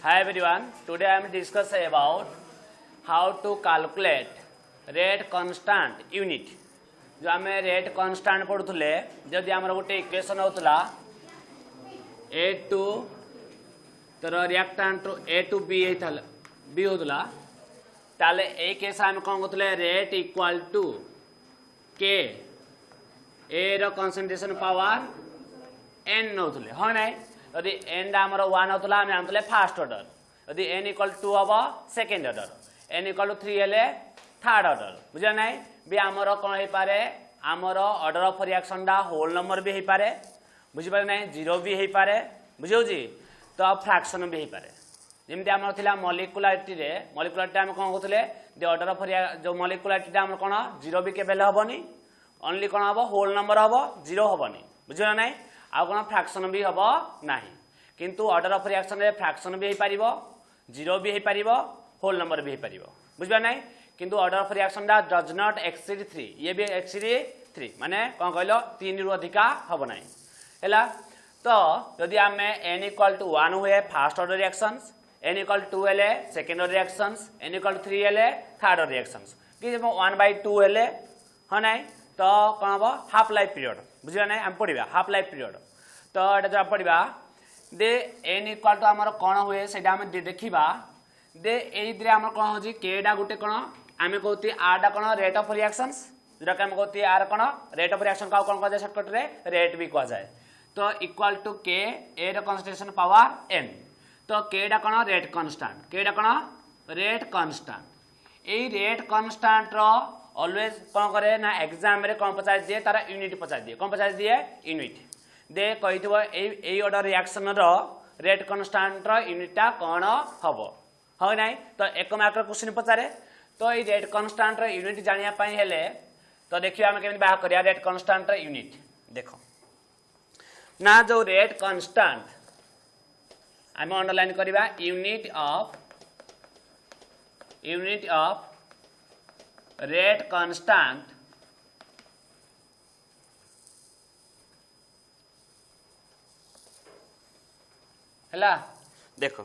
Hi everyone, today I am discussing about how to calculate rate constant unit. जो आम rate constant पढ़ुले जदि आमर गोटे इक्वेशन होता a to तर reactant a to b b होता ताले ए केस आम कौन करते rate equal to k a रो कंसंट्रेशन पावर n नौले हाँ ना यदि n आमर 1 होता आम जानते फास्ट ऑर्डर यदि n इक्वल 2 हम सेकेंड ऑर्डर n इक्वल 3 हेले थर्ड ऑर्डर बुझा ना भी आमर कौन हो पारे आमर ऑर्डर ऑफ रिएक्शन टा होल नंबर भी हो पारे बुझीपारे ना जीरो भी हो पारे बुझे तो फ्रैक्शन भी हो पारे जमी आम था मलिकुलारिटी मलिकुलारिटी आम कौन कहते दि ऑर्डर ऑफ जो मलिकुलारिटी आम कौन जीरो भी केवल हेनी ओनली कौन हम होल नंबर हम जीरो हेनी बुझे ना आउ कौन फ्रैक्शन भी हम ना किंतु ऑर्डर ऑफ रिएक्शन रे फ्रैक्शन भी हो पार जीरो भी हो पार होल नंबर भी हो पार बुझे ना किंतु ऑर्डर ऑफ रिएक्शन टा डज नॉट एक्सीड 3 ये भी एक्सीड 3 माने कौन कहल 3 रु अधिका हम ना है तो जदि आम n इक्वल टू 1 हुए fast order reactions n equal 2 हेले second order reactions n equal 3 हेले थर्ड ऑर्डर रिएक्शंस कि 1/2 हेले हाँ ना तो कौन हम हाफ लाइफ पीरियड बुझे ना आम पढ़ा हाफ लाइफ पीरियड तो ये जो पढ़ा दे n इक्वल टू आमर कौन हुए से देखा दे ये आम कौन हो केटा गोटे कौन आम कहते आरटा कौन रेट ऑफ रिएक्शंस जोटा कि आम कहते आर कौन रेट ऑफ रिएक्शन का कौन कह सर्टकट रे रेट भी कह जाए तो इक्वल टू के ए रो कंसंट्रेशन पावर n तो केटा कौन रेट कांस्टेंट केटा कौन रेट कांस्टेंट ये रेट कांस्टेंट रो ऑलवेज कौन करे ना एग्जाम रे कौन पचार दिए तार यूनिट पचार दिए कौन पचार दिए यूनिट दे कही ऑर्डर रिएक्शन रो रेट कांस्टेंट रो यूनिटा कौन हम हाँ ना तो एक मार्क क्वेश्चन पचारे तो ये रेट कांस्टेंट रो यूनिट जानिया पई हेले तो देखिए आम केमि बाहर करिया रेट कांस्टेंट रो यूनिट देखो ना जो रेट कांस्टेंट आम अंडरलाइन करवा यूनिट ऑफ रेट कांस्टेंट है देखो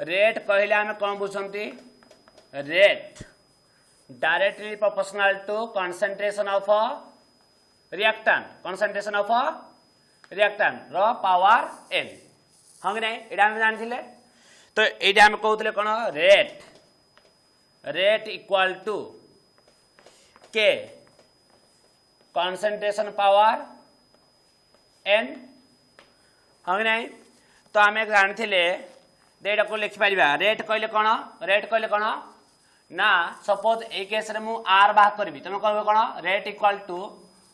रेट कहले आम कौन बुझती rate directly proportional to concentration of concentration of reactant रो पावर n हाँ कि नहीं ये जानी तो ये आम कहते कौन रेट इक्वल टू के कंसंट्रेशन पावर n हाँ कि नहीं तो आम जानी डेटा को लिखिपर रेट कहले कौन ना सपोज ए केस रे मु आर बाहर करी तुम कह कौन rate equal to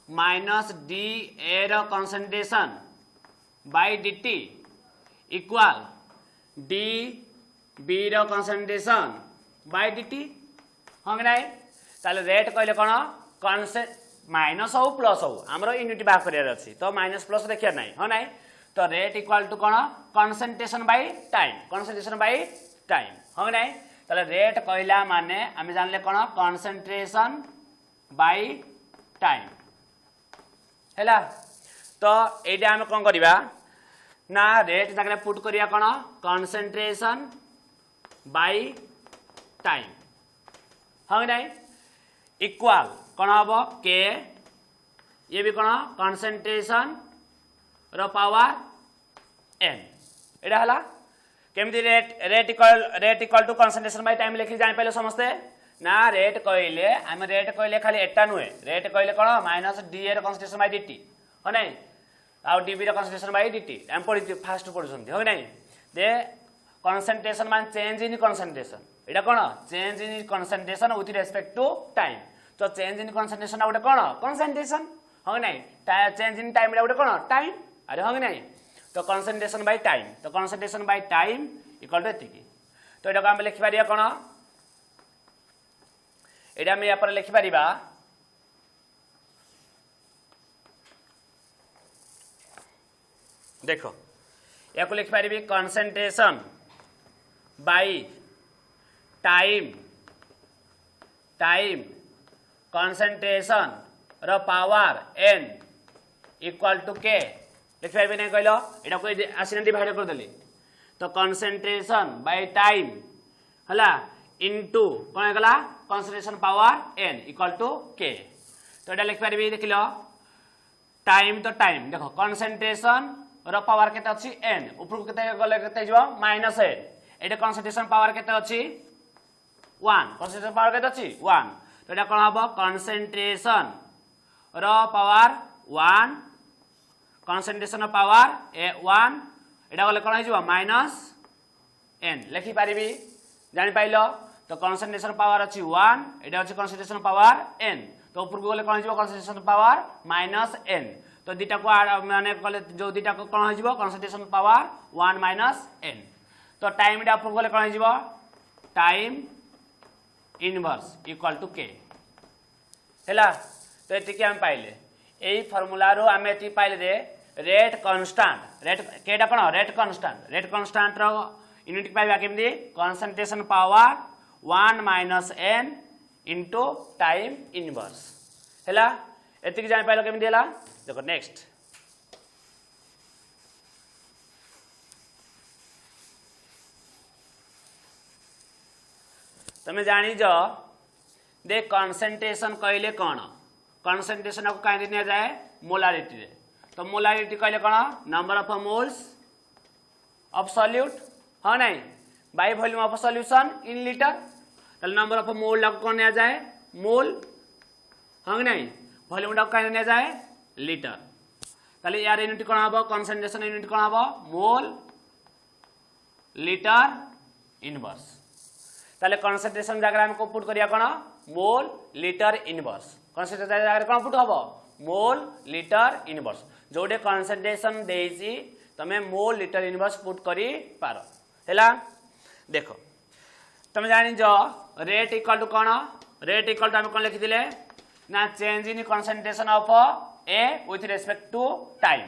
minus D A रो concentration by dt equal D B रो कंसंट्रेशन बाय dt हाँ कि नहीं ताले रेट कहले कौन कॉन्सेंट माइनस हो प्लस हो आमर यूनिट बाहर करार अच्छी तो माइनस प्लस देखिए ना हाँ ना तो रेट इक्वल टू कौन कंसंट्रेशन बाय टाइम हाँ ना ताले रेट कहला माने आम जानले कौन कंसंट्रेशन बाय टाइम है तो ये आम कौन करवा ना रेट जगह पुट करिया कौन कंसंट्रेशन बाय टाइम हाँ ना इक्वल कौन हम के ये भी कौन कंसंट्रेशन रो पावर n एटा हला केमती rate equal to concentration by time लिखि जानि पाइले समस्ते ना रेट कहले आम रेट कहले खाली एटा नुहे रेट कहले कौन माइनस डी ए रो कंसंट्रेशन बाय dt हो नहीं आउ डी बी रो कंसंट्रेशन बाय dt आम पढ़ी फास्ट पढ़ुछंती हो नहीं दे कंसंट्रेशन मान चेंज इन कंसंट्रेशन एटा कौन change in concentration with respect to time तो चेंज इन कंसंट्रेशन गोटे कौन कंसंट्रेशन हाँ नहीं चेंज इन टाइम गोटे कौन टाइम अरे हाँ कि नहीं तो कंसंट्रेशन बाय टाइम तो concentration by time equal to एतिकी तो ये आम लिखिपर कौन ये आम या लिखिपर देखो या लिखिपर कंसंट्रेशन बाय टाइम कंसंट्रेशन रो पावर n इक्वल टू के लिखिपारे नहीं कहल यहाँ कोई आसने डिवाइड करदेली तो कंसंट्रेशन बाय टाइम हला इनटू कोन गला concentration power n equal to k। तो एटा लिख परबी देखिलो टाइम तो टाइम देखो कंसंट्रेशन रो पावर केते अछि n ऊपर केते गले केते जबो माइनस n एटा कंसंट्रेशन पावर केते अछि 1 कंसंट्रेशन पावर केते अछि 1 तो एटा कोन हबो कंसंट्रेशन रो पावर 1 कंसंट्रेशन पावर 1 एटा गले कोन हिजबो माइनस n लिखि पारिबी जानि पाइलो। तो कंसंट्रेशन पावर अछि 1 एटा अछि कंसंट्रेशन पावर n तो ऊपर गले कोन हिजबो कंसंट्रेशन पावर माइनस n तो दीटा को माने गले जो दीटा को कोन हिजबो कंसंट्रेशन पावर 1 माइनस n तो टाइम डा ऊपर गले कोन हिजबो time inverse equal to k हैला। तो एति के हम पाइले एई फार्मूला रो हम एति पाइले रे रेट कांस्टेंट रेट केडा कोन रेट कांस्टेंट रो यूनिट पाइबा केमदी concentration power 1 minus n into time inverse हैला। एति के जानि पाइलो केमदी हैला देखो नेक्स्ट तमे जानी जो दे कंसंट्रेशन कहले कोन कंसंट्रेशन को काहे दिया जाए मोलारिटी रे तो मोलारिटी कहले कोन number of moles of solute हां नहीं by volume of solution in litre तो नंबर ऑफ मोल को कोन दिया जाए मोल हां नहीं वॉल्यूम को काहे दिया जाए लीटर ताले यार यूनिट कोन हबो कंसंट्रेशन यूनिट कोन हबो मोल लीटर इनवर्स ताले कंसंट्रेशन जगह हम को पुट करिया कोन मोल लीटर इनवर्स कंसंट्रेशन जगह कोन पुट हबो मोल लीटर इनवर्स जोडे कंसंट्रेशन देसी तमे मोल लीटर इनवर्स पुट करी पारो हैला। देखो तमे जानि जो रेट इक्वल टू कोन रेट इक्वल टू हम कोन लिखि दिले ना change in concentration of A with respect to time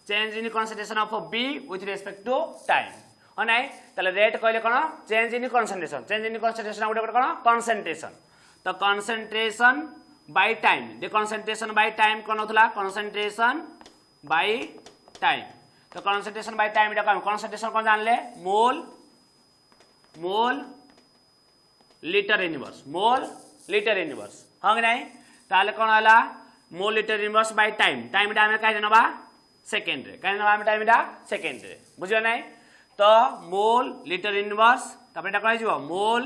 change in concentration of B with respect to time हो नाही तले रेट कहले कोन चेंज इन कंसंट्रेशन गोटे कोन कंसंट्रेशन तो कंसंट्रेशन बाय टाइम दे कंसंट्रेशन बाय टाइम कोन होतला कंसंट्रेशन बाय टाइम तो कंसंट्रेशन बाय टाइम एटा कोन कंसंट्रेशन कोन जानले मोल लीटर इनवर्स हां नाही ताले कोन हला मोल लीटर इनवर्स बाय टाइम डा हम काहे जनबा सेकेंड रे काहे जनबा हम टाइम डा सेकेंड रे बुझियो नाही तो मोल लीटर इनवर्स तबे एटा कहै जिवो mole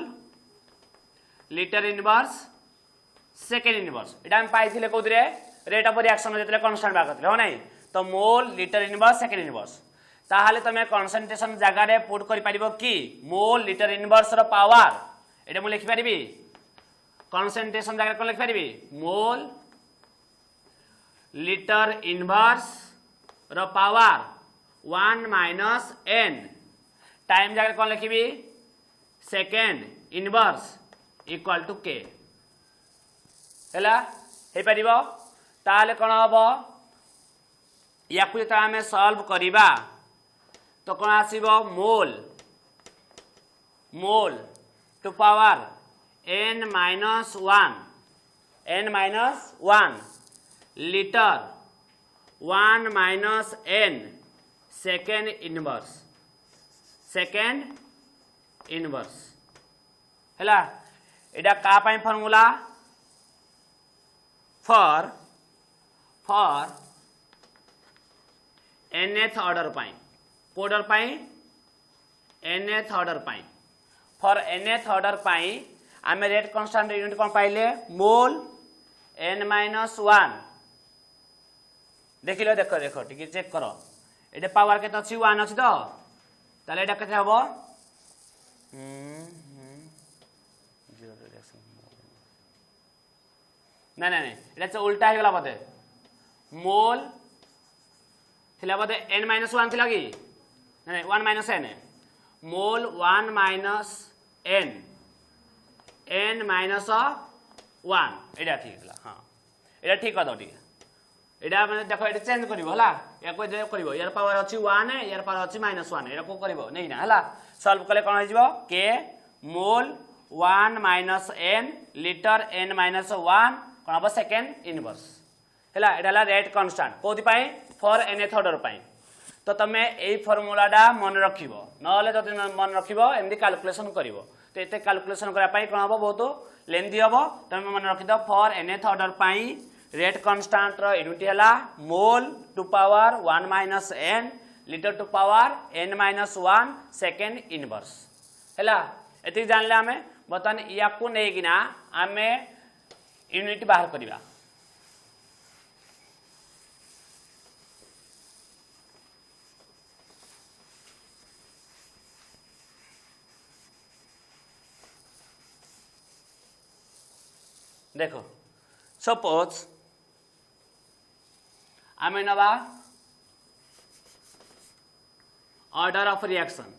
litre inverse second inverse एटा हम पाइथिले कोदरे रेट ऑफ रिएक्शन जेतले कांस्टेंट बा करथले हो नाही तो mole litre inverse second inverse ताहाले तमे कंसंट्रेशन जगह रे पुट करि परिबो की मोल लीटर इनवर्स रो पावर एटा मु लिखि परिबी कंसंट्रेशन जगह को लिखि परिबी मोल लीटर इनवर्स रो पावर 1 माइनस n टाइम जगह कौन लिखी second inverse equal to k हैला हे परिबो ताले कोन हबो या कुछ तरह में सॉल्व करिबा तो कोन आसीबो mole to power n minus 1 litre 1 minus n second inverse हैला एटा का पाई फार्मूला फॉर nth ऑर्डर पाई कोडर पाई nth ऑर्डर पाई फॉर nth ऑर्डर पाई आमे रेट कांस्टेंट यूनिट कोन पाइले मोल n माइनस 1 देखिलो देखो टिके चेक करो एटा पावर केते अछि 1 अछि तो ताले एटा केते हबो जीरो रिएक्शन ना एटा उल्टा हे गला बदे मोल थिला बदे n माइनस 1 थिला की ना 1 माइनस n मोल 1 माइनस n माइनस 1 एटा ठीक हला हां एटा ठीक कर दो ठीक एटा माने देखो एटा चेंज करिवो हला या कोइ जे करिवो यार पावर अछि 1 यार पावर अछि -1 एटा को करिवो नै ना हला सॉल्व कले कोन हिजबो k mole 1 minus n litre n minus 1 कोन हबो सेकेंड इनवर्स हला एटा ला रेट कांस्टेंट कोथि पाई फॉर nth ऑर्डर पाई तो तुम यही फर्मूलाटा मन रख ना मन रख एमती कैलकुलेशन कर तो ये कैलकुलेशन करने कौन हम बहुत लेंथी हम तुम मन रखिद फॉर nth ऑर्डर पाई रेट कांस्टेंट यूनिट है mole to power 1 minus n litre to power n minus 1 second inverse है ये जानले आम बर्तमान या नहीं आम यूनिट बाहर करवा देखो सपोज आम नवा ऑर्डर ऑफ रिएक्शन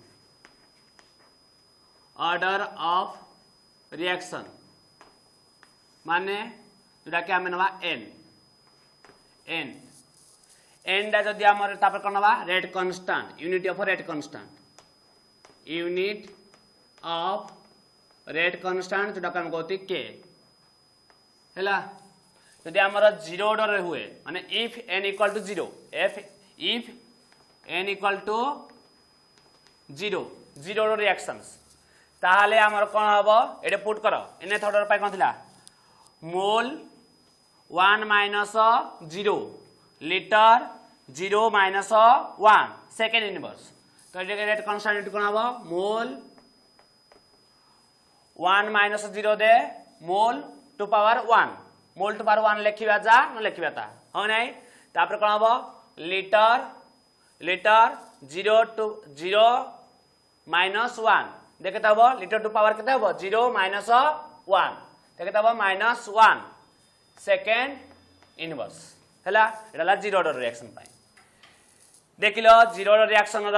माने जोटा कि आम नवा एन टा जदि आम कौन नवा rate constant unit of rate constant जोटा आम कहते के है जदि आमर 0 ऑर्डर हुए माने if n equal to 0 if n equal to 0 order reactions ताहले आमर कौन हम ये पुट कर nth ऑर्डर पाई कौन थिला mole 1 minus 0 litre 0 minus 1 second inverse तो ये रेट कांस्टेंट कौन हम मोल 1 माइनस 0 दे mole to power 1 mole to power 1 लिखा जा न लिखा था हाँ ना तापर कौन हम लीटर 0 टू 0 माइनस 1 देखते हम लीटर टू पावर के 0 माइनस 1 देखते हम माइनस 1 सेकेंड इनवर्स है यहाँ 0 ऑर्डर रिएक्शन देख लो 0 order reaction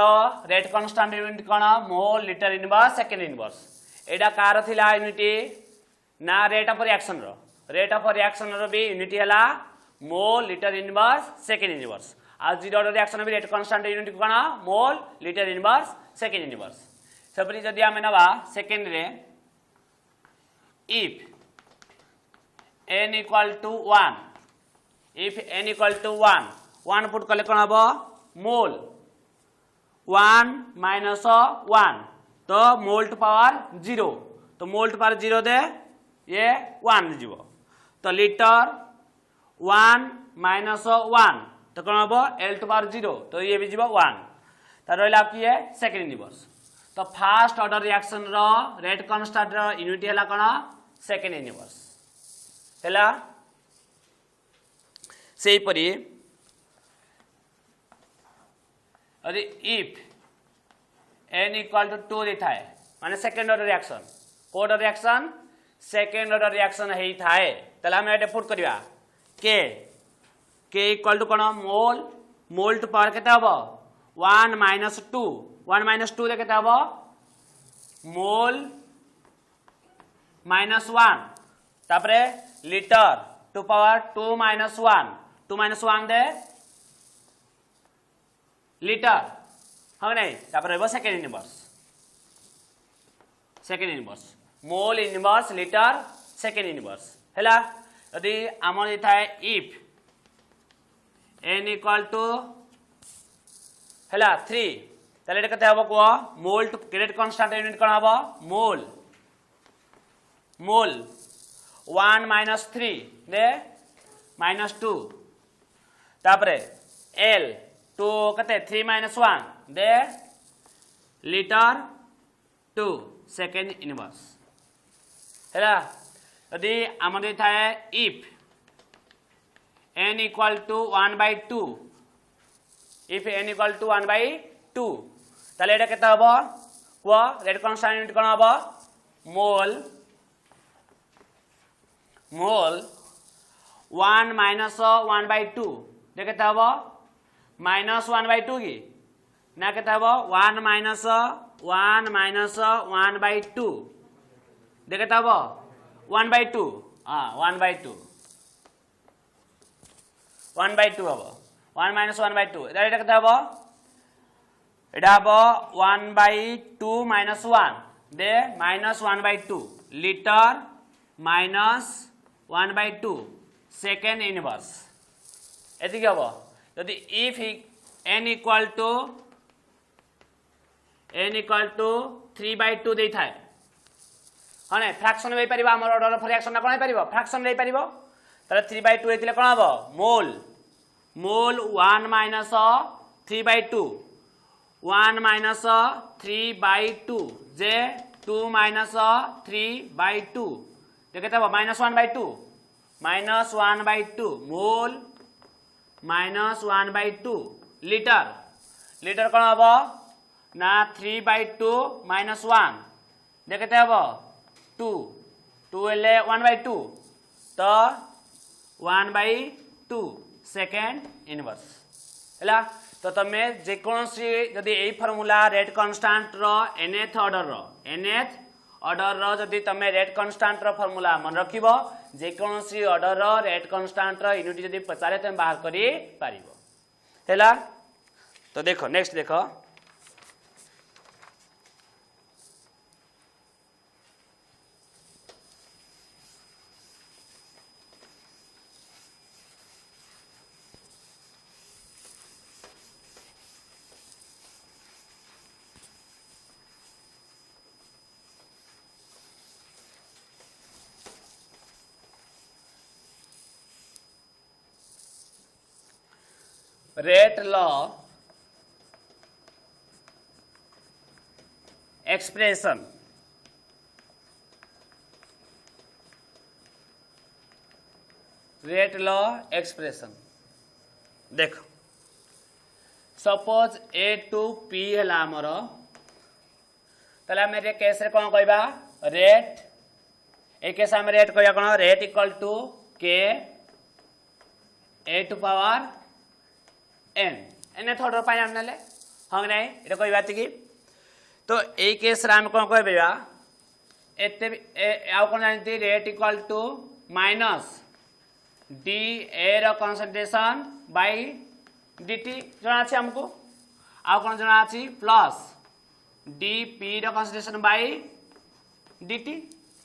rate constant unit कौन mole litre inverse second inverse एटा कार थिला यूनिट ना रेट ऑफ रिएक्शन भी यूनिट है mole litre inverse second inverse आज 0 ऑर्डर रिएक्शन भी रेट कांस्टेंट यूनिट कौन mole litre inverse second inverse सेपरी जदि आम नवा सेकेंड रे if n equal to 1 put कले कौन हम मोल 1 माइनस 1 तो मोल टू पावर 0 तो मोल टू पावर 0 दे ये 1 जीव तो लीटर 1 माइनस 1 तो कौन हम L टू पावर 0 तो ये भी जीव 1 तो रहा किए सेकेंड इनवर्स तो fast order reaction rate constant unit है कौन सेकेंड इनवर्स है से परी इफ n इक्वल टू 2 था माने सेकेंड ऑर्डर रिएक्शन को order reaction second order reaction होता है ताले हम ये पुट करवा के इक्वल टू कौन मोल टू पावर केते हबो 1 माइनस 2 दे केते हबो मोल माइनस 1 तापरे लीटर टू पावर 2 माइनस 1 दे लीटर हाँ नहीं तापरे second inverse mole inverse litre second inverse है यदि आम था इफ n इक्वल टू है 3 ताले कते हम कह मोल टू रेट कांस्टेंट यूनिट कौन हम मोल 1 माइनस 3 दे माइनस 2 तापरे L 2 कते 3 माइनस 1 दे लीटर 2 सेकेंड इनवर्स है यदि आम था if n equal to 1/2 if n equal to 1/2 ताले एटा केते हबो कह रेट कांस्टेंट यूनिट कौन हम मोल 1 माइनस 1/2 देखते हम माइनस 1/2 की ना कहते हम 1 माइनस 1/2 देखते हम 1/2 हाँ 1/2 हम 1 माइनस 1/2 এটা কেতে হবো এটা হবো 1/2 মাইনাস 1 দে minus 1/2 litre minus 1/2 second inverse এদিকে হবো যদি ইফ n इक्वल टू 3/2 दे थाए हाँ फ्रैक्शन हो पार आम ऑर्डर फ्रैक्शन कौन हो फ्रैक्शन हो पार 3/2 होते कौन हम मोल मोल 1 माइनस 3/2 1 माइनस 3/2 जे 2 माइनस 3/2 देखते हम -1/2 -1/2 मोल -1/2 लीटर लीटर कौन हम ना 3/2 -1 देखते हम 2 2 हेल्ले 1/2 तो 1/2 सेकेंड इनवर्स है तो तुम्हें जेकोसी जदि यही फॉर्मूला रेट कांस्टेंट रो nth ऑर्डर रो जदि तुम्हें रेट कांस्टेंट रो फॉर्मूला मन रखिबो जेकोसी ऑर्डर रो रेट कांस्टेंट रो यूनिट जदि पचारे तुम बाहर करि पारिबो हैला तो देखो नेक्स्ट देखो rate law expression rate law expression देख सपोज ए टू पी है आमर ताले केस रे कौन कहबा रेट ए केस आम रेट कहबा कौन rate equal to k A to power n n third final ना हाँ कि नहीं ये कहवा कि तो ये केस आम कौन कहबा एते आउ कौन जानती rate equal to minus D A रो कंसंट्रेशन बाय dt जना अछि हमको आउ कौन जना अछि प्लस डी पी रो कंसंट्रेशन बाय dt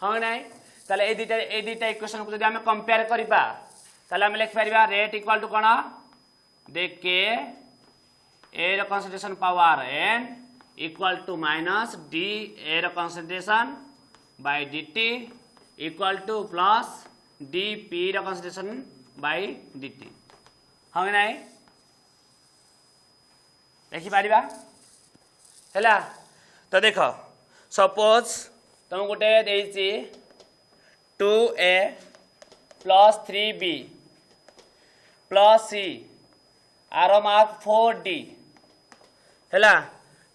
हाँ कि नहीं ताले ए दुटा इक्वेशन को जदि हम कंपेयर करबा ताले हम लिख परिबा रेट इक्वल टू कौन देख के ए रो concentration power n equal to minus D A रो concentration by dt equal to plus D P रो कंसंट्रेशन बाय dt हाँ कि नहीं देखि पारिबा हैला तो देखो सपोज तुम गोटे देछि 2a plus 3b plus c आरो मार्क 4d हैला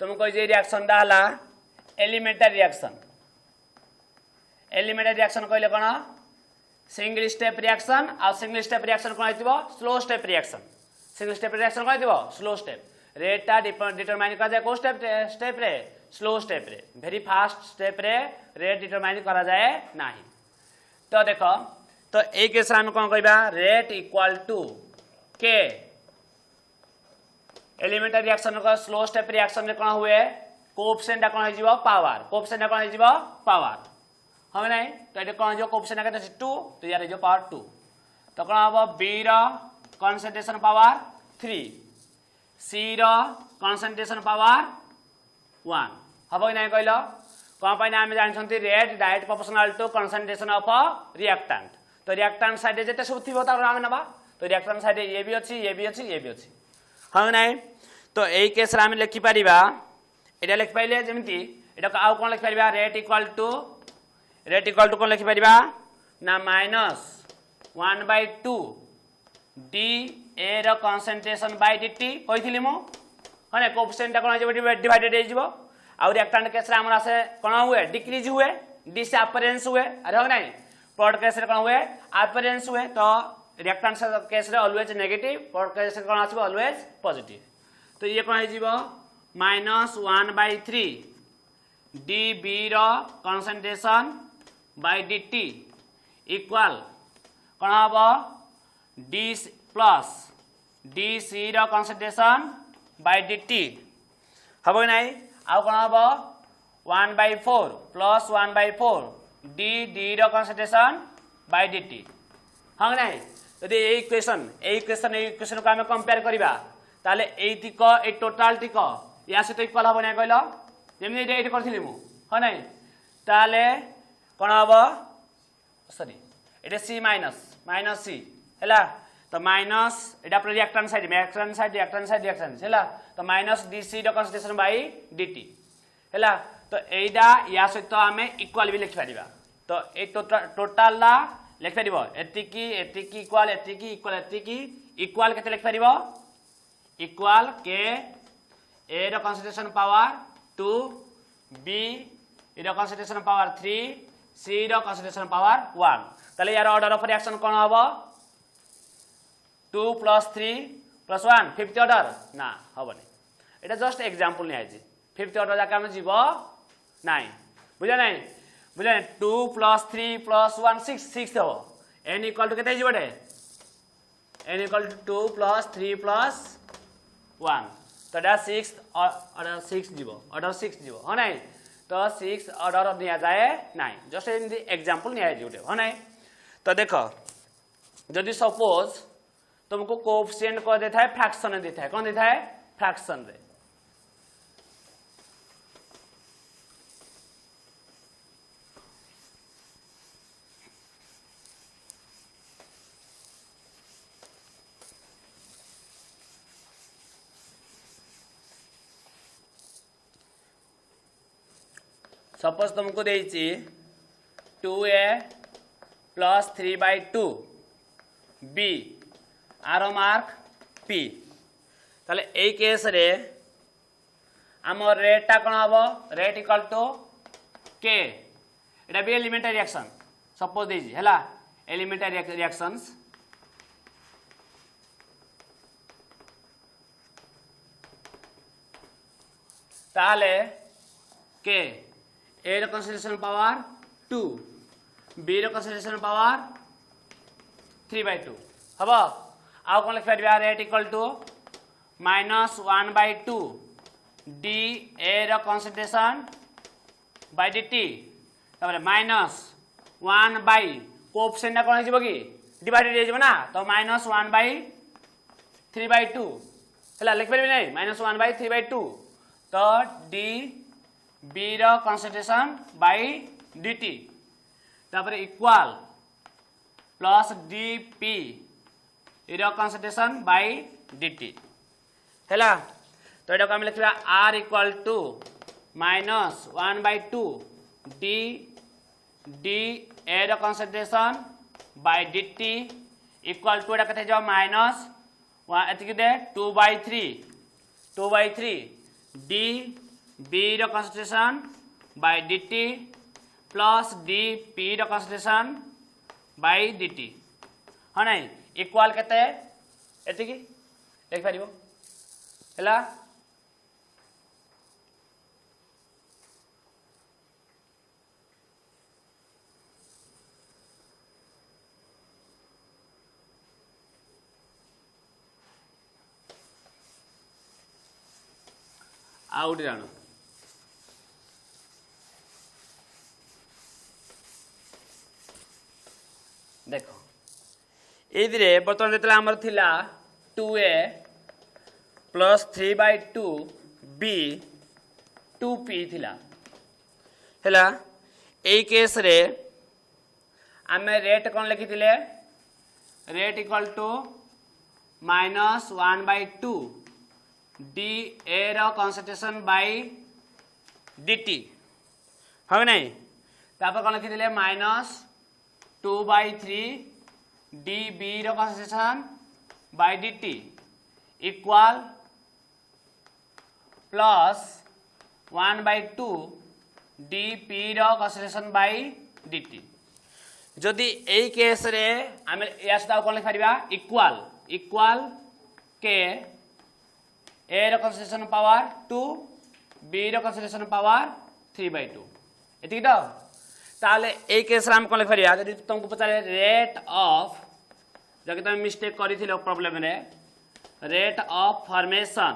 तुम कह जे रिएक्शन दा हला एलिमेंटरी रिएक्शन कहले कोन सिंगल स्टेप रिएक्शन आ सिंगल स्टेप रिएक्शन कोन आइतिबो slow step reaction single step reaction कोन आइतिबो स्लो स्टेप रेट टा डिटरमाइन करा जाए को स्टेप रे स्लो स्टेप रे वेरी फास्ट स्टेप रे रेट डिटरमाइन करा जाए नाही तो देखो तो ए केस हम कोन कहबा रेट इक्वल टू के एलिमेंटरी रिएक्शन को स्लो स्टेप रिएक्शन रे कोन हुए कोएफिशिएंट कोन हो जिवो पावर कोएफिशिएंट कोन हो जिवो पावर हम नहीं तो ये कोन जो कोएफिशिएंट के 2 तो यार जो पावर 2 तो कोन हबो b रो कंसंट्रेशन पावर 3 c रो कंसंट्रेशन पावर 1 हबो नहीं कहलो कोन पय हम जानछंती rate direct proportional to concentration of reactant तो रिएक्टेंट साइड जेते सब थिबो त नाम नबा तो रिएक्टेंट साइड ये भी अछि ये भी अछि ये भी अछि हाँ नहीं तो यही केस आम लिखि पारिबा एटा लिखि पाइले जेमिति एटा आउ कोन लिखि पारिबा रेट इक्वल टू कोन लिखि पारिबा ना माइनस 1/2 डी ए रो कंसंट्रेशन बाय dt कहिथिली मो हने कोएफिशिएंट कोन जे डिवाइडेड हे जिवो आ रिएक्टेंट केस रे हमरा से कोन हुए डिक्रीज हुए डी से अपरेंस हुए अरे हो नहीं प्रोडक्ट केस रे कोन हुए अपरेंस हुए तो रिएक्टेंट केस रे ऑलवेज नेगेटिव प्रोडक्ट केस रे कोन आछबो ऑलवेज पॉजिटिव तो ये कोन हे जिवो -1/3 dB row concentration by dt equal कोन हबो d plus dc row concentration by dt हबो नहीं आउ कोन हबो 1/4 plus 1/4 dd row concentration by dt हाँ नहीं यदि इक्वेशन को आम कंपेयर करबा ताले एतिक ए टोटाल टिक या सहित इक्वाल हम ना कहल जमी ये करी मु हाँ ना ताले कौन हम सॉरी ये सी माइनस माइनस सी है तो माइनस एटा पूरा रिएक्टेंस साइड रिएक्टेंस है तो minus D C concentration by D T है तो एटा या सहित आम इक्वाल भी लिखि पारिबा तो ए टोटाल ला लिखि पारिबो एतिकी एतिकी इक्वाल एतिकी इक्वाल एतिकी इक्वाल केते लिखि पारिबो इक्वाल के ए रो कंसंट्रेशन पावर 2 बी रो कंसंट्रेशन पावर 3 सी रो कंसंट्रेशन पावर 1 ताले यार ऑर्डर ऑफ रिएक्शन कोन हबो 2 + 3 + 1 फिफ्थ ऑर्डर ना हबनी एटा जस्ट एग्जांपल नै आइजी फिफ्थ ऑर्डर जाके हम जीवो नहीं बुझा नहीं बुझा 2 + 3 + 1 6 6 हो n = केते जीवडे n = 2 + 3 + 1 तो एटा 6 ऑर्डर 6 जीवो ऑर्डर 6 जीवो हो नहीं तो 6 ऑर्डर दिया जाए नहीं जस्ट इन एग्जांपल नहीं आइजी उठे हो नहीं तो देखो जदि सपोज तुमको कोएफिशिएंट को देता है फ्रैक्शन देता है कौन देता है फ्रैक्शन रे सपोज तुमको देइछि 2a + 3/2 b आरो मार्क p ताले ए केस रे आम रेटा कोन हबो रेट = k एटा भी एलिमेंटरी रिएक्शन सपोज देइछि हैला एलिमेंटरी रिएक्शंस ताले k ए रो कंसंट्रेशन पावर 2 बी रो कंसंट्रेशन पावर 3/2 हबो आउ कोन लिख परबा रेट = -1/2 डी ए रो कंसंट्रेशन बाय dt तबरे -1 कोएफिशिएंट कोन हिजबो की डिवाइडेड हिजबो ना तो -1/3/2 हला लिख परबे नै -1/3/2 तो डी बी रो कंसंट्रेशन बाय dt तापर इक्वल प्लस dp रो कंसंट्रेशन बाय dt हैला तो एटा को हम लिखबा r = -1/2 d d a रो concentration by dt equal to एटा कते जाओ माइनस एतिक दे 2/3 d b रो concentration by dt plus dp रो कंसंट्रेशन बाय dt हाँ नहीं इक्वल केते एतिकी लिख पारिबो हैला आउट जानो देखो एदिरे बर्तमान जेतला हमर थिला 2a + 3/2 b 2p थिला हैला ए केस रे आमे रेट कोन लिखिथिले रेट = -1/2 डी ए रो कंसंट्रेशन बाय dt हम नहीं तापर कोन लिखिथिले -2/3 डी बी रो concentration by dt equal plus 1/2 d P रो कंसंट्रेशन बाय dt जदि ए केस रे आमे या सदा कोन लिख परिबा इक्वल के ए रो कंसंट्रेशन पावर 2 बी रो कंसंट्रेशन पावर 3/2 एतिक तो ताले ए केस राम कोन लिख परिया जदि तुमको पचारे रेट ऑफ जके तुम मिस्टेक करिथिलो प्रॉब्लम रे रेट ऑफ फॉर्मेशन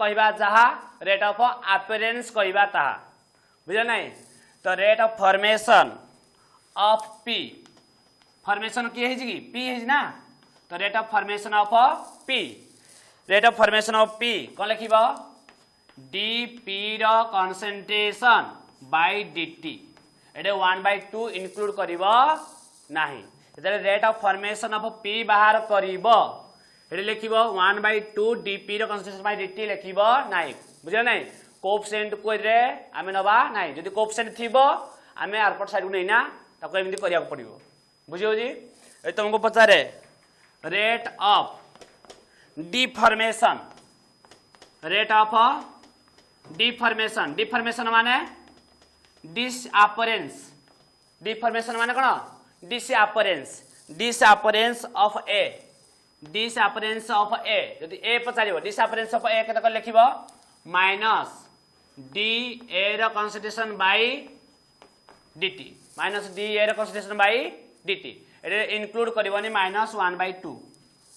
कहबा जहा रेट ऑफ अपीयरेंस कहबा ताहा बुझल नहीं तो rate of formation of P formation की है जी पी है ना तो rate of formation of P, rate of formation of P कौन लिखिब dp रो concentration by dt Ete 1/2 include करिब नाही जेते rate of formation of p बाहर करिब एटे लिखिब 1/2 dp रो कंसंट्रेशन बाय dt लिखिब नाही बुझियो नाही कोएफिशिएंट को रे आमे नबा नाही जदि कोएफिशिएंट थिबो आमे आरपट साइड को नैना ताको एमि करिया पड़िबो बुझियो जी ए तुमको पचारे rate of deformation, rate of deformation, deformation माने डिसअपरेंस, डिफॉर्मेशन माने कोन डिसअपरेंस, डिसअपरेंस ऑफ ए, डिसअपरेंस ऑफ ए यदि ए पचारिबो डिसअपरेंस ऑफ ए केते लिखिबो माइनस डी ए रो concentration by dt minus D A रो कंसंट्रेशन बाय dt एटे इंक्लूड करबनी माइनस 1/2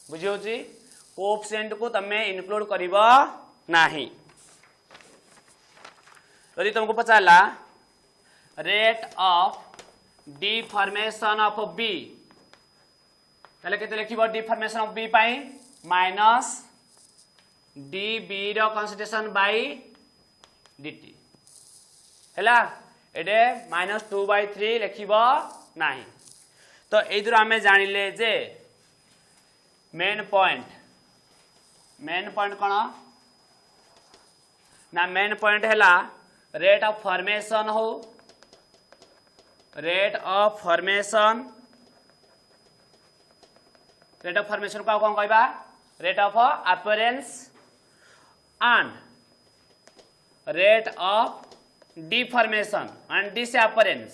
बुझियो जी कोएफिशिएंट को तमे इंक्लूड करिबो नाही यदि तुमको पचारला rate of deformation of B ताले केते लिखिबो डिफॉर्मेशन ऑफ बी पाई माइनस डी बी रो कंसंट्रेशन बाय dt हैला एटे -2/3 लिखिबो नाही तो एदुर आमे जानिले जे मेन पॉइंट कोन ना मेन पॉइंट हैला रेट ऑफ फॉर्मेशन हो, rate of formation, rate of formation को कौन कहबा rate of appearance and rate of deformation and disappearance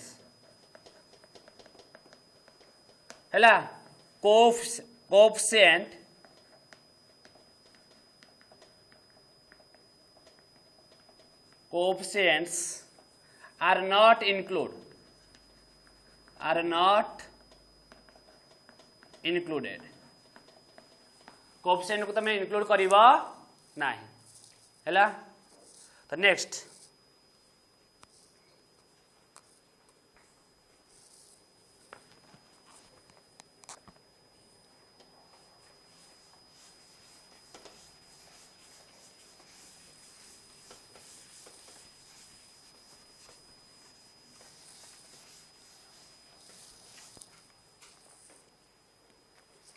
हैला coefficient coefficients are not included coefficient को तमे इंक्लूड करिबो नाही हैला तो नेक्स्ट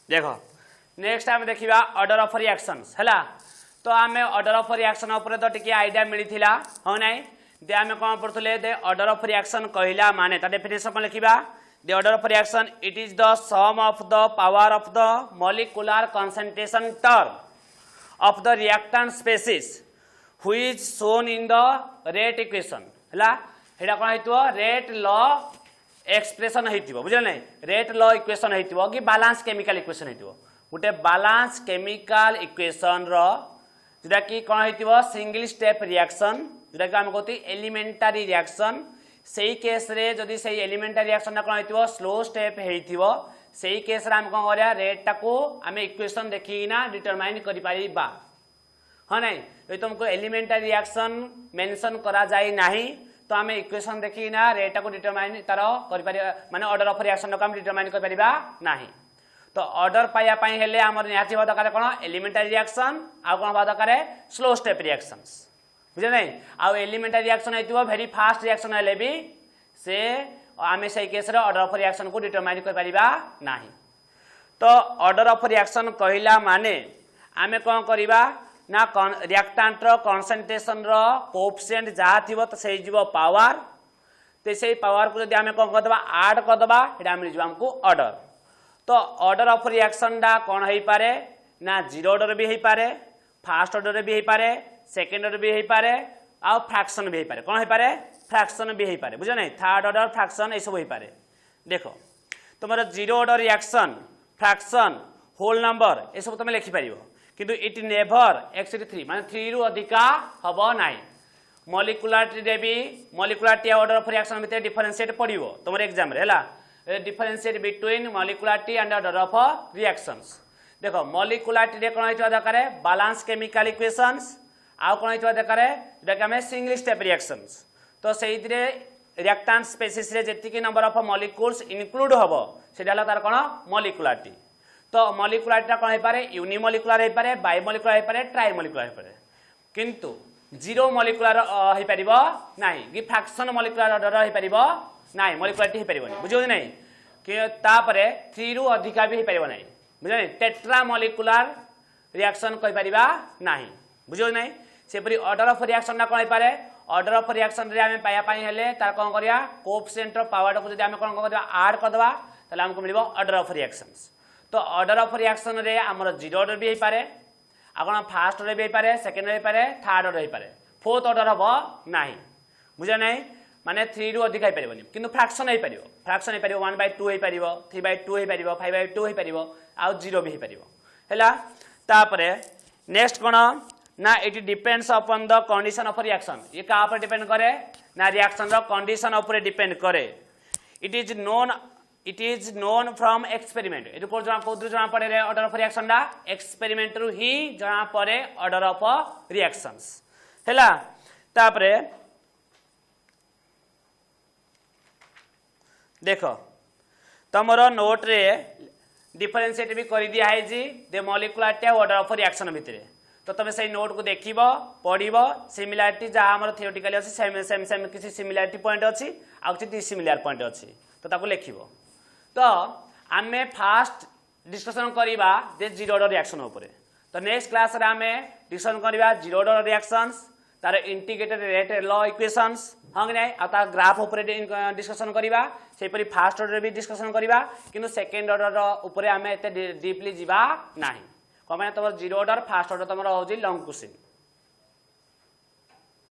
देखो नेक्स्ट आम देखा ऑर्डर ऑफ रिएक्शंस हैला तो आम ऑर्डर ऑफ रिएक्शन ऊपर तो टिके आइडिया मिलता हाँ ना दे आम कौन पढ़ुले दे ऑर्डर ऑफ रिएक्शन कहला माने ता डेफिनेशन कौन लिखा the order of reaction it is the sum of the power of the molecular concentration term of the reactant species which shown in the rate equation हैला हेडा कौन हेतु रेट लॉ एक्सप्रेशन हेतिबो बुझल नै रेट लॉ इक्वेशन हेतिबो कि balance chemical equation हेतिबो गुटे balance chemical equation रो जेटा कि कोन हेतिबो single step reaction जेटा कि हम कहती एलिमेंटरी रिएक्शन सेही केस रे जदी सेही एलिमेंटरी रिएक्शन कोन हेतिबो स्लो स्टेप हेतिबो सेही केस रे हम कोन करिया रेट टाको हम इक्वेशन देखिना डिटरमाइन करि पारिबा हां नै ए तुमको एलिमेंटरी रिएक्शन मेंशन करा जाय नाही तो आम इक्वेशन देखिना रेट को डिटरमाइन तार कर माने ऑर्डर ऑफ रिएक्शन को हम डिटरमाइन कर परिबा नाही तो ऑर्डर पाया पई हेले हमर निहाती हो दरकार कोन एलिमेंटरी रिएक्शन आ कोन बा दरकार स्लो स्टेप रिएक्शंस बुझे नै आ एलिमेंटरी रिएक्शन हेतिबो वेरी फास्ट रिएक्शन हेले भी से आम से केस रे ऑर्डर ऑफ रिएक्शन को डिटरमाइन कर परिबा नाही तो ऑर्डर ऑफ रिएक्शन कहला माने आमे कोन करिबा ना रिएक्टेंट रो कंसंट्रेशन रो कोएफिशिएंट जहा थिबो तो सेही जीवो पावर ते सेही पावर को जदी हमें कोन करदबा ऐड करदबा एडा मिल जीवो हमको ऑर्डर तो ऑर्डर ऑफ रिएक्शन डा कोन हेई पारे ना जीरो ऑर्डर भी हेई पारे फर्स्ट ऑर्डर भी हेई पारे सेकंड ऑर्डर भी हेई पारे आ फ्रैक्शन भी हेई पारे कोन हेई पारे फ्रैक्शन भी हेई पारे बुझो नै थर्ड ऑर्डर फ्रैक्शन ए सब हेई पारे देखो तुम्हारा zero order reaction fraction whole number ए सब तुम लिखि पारिबो किंतु इट नेभर एक्चुअली 3 माने 3 रु अधिका हबो नाही मॉलिक्यूलरिटी रे भी मॉलिक्यूलरिटी ऑर्डर ऑफ रिएक्शन भितर डिफरेंशिएट पड़िबो तुमर एग्जाम रे हला differentiate between molecularity and order of reactions देखो मॉलिक्यूलरिटी रे कोन होइतो दरकार बैलेंस केमिकल इक्वेशंस आ कोन होइतो दरकार जेटा कि हम सिंगल स्टेप रिएक्शंस तो सेही रे रिएक्टेंट स्पेसीज रे जेतिकी नंबर ऑफ मॉलिक्यूल्स इंक्लूड हबो सेटा हला तार कोन मॉलिक्यूलरिटी तो मॉलिक्युलरिटी कौन हो पारे यूनिमॉलिक्युलर हो पारे बाइमॉलिक्युलर हो पारे ट्राइमॉलिक्युलर हो पारे किंतु जीरो मॉलिक्युलर हो पारिबो नाही कि फ्रैक्शन मॉलिक्युलर ऑर्डर हो पारिबो नाही मॉलिक्युलरिटी हो पारिबो बुझियो नहीं कि तापरे 3 रु अधिका भी हो पारिबो नाही बुझियो नहीं टेट्रा मॉलिक्युलर रिएक्शन कहि पारिबा नाही बुझियो नहीं सेपरी ऑर्डर ऑफ रिएक्शन ना कौन हो पारे ऑर्डर ऑफ रिएक्शन रे हमें पाया पाई हेले तार कोन करिया कोएफिशिएंट रो पावर को जदि हमें कोन करबा ऐड कर दबा तले हमको मिलिबो ऑर्डर ऑफ रिएक्शंस तो ऑर्डर ऑफ रिएक्शन रे हमर जीरो ऑर्डर भी हो पारे आपण फास्ट ऑर्डर भी हो पारे सेकंड हो पारे थर्ड ऑर्डर हो पारे फोर्थ ऑर्डर हबो नाही बुझा नहीं माने 3 रु अधिक हो पारिबोनी किंतु फ्रैक्शन हो पारिबो फ्रैक्शन हो पारिबो 1/2 हो पारिबो 3/2 हो पारिबो 5/2 हो पारिबो आ जीरो भी हो पारिबो हैला तापरे नेक्स्ट कोन ना it depends upon the condition of reaction ये का पर डिपेंड करे ना रिएक्शन रो कंडीशन ऊपर डिपेंड करे it is known from experiment ये को जना को जना पड़े रे ऑर्डर ऑफ रिएक्शन दा एक्सपेरिमेंट रु ही जना पड़े ऑर्डर ऑफ रिएक्शंस हैला तापरे देखो तमरो नोट रे डिफरेंशिएट भी कर दिया है जी दे मॉलिक्युलरिटी ऑर्डर ऑफ रिएक्शन भितरे तो तुम से नोट को देखिबो पढ़िबो सिमिलरिटी जहाँ आम थियोटिकली अच्छी सेम सेम सेम किसी सिमिलरिटी पॉइंट अच्छी आउ किसी डिसिमिलार पॉइंट अच्छी तो ताको लिखिबो तो आमे फास्ट डिस्कशन करिबा जे जीरो ऑर्डर रिएक्शन ऊपर तो नेक्स्ट क्लास रे आमे डिस्कशन करिबा जीरो ऑर्डर रिएक्शंस तार इंटीग्रेटेड रेट लॉ इक्वेशंस हाँ नहीं आ तार ग्राफ ऊपर डिस्कशन करिबा सेपरी फास्ट ऑर्डर भी डिस्कशन करिबा किंतु सेकंड ऑर्डर ऊपर आमे एते डीपली जिबा नाही कमें तुम जीरो ऑर्डर फास्ट ऑर्डर तुम हो लॉन्ग क्वेश्चन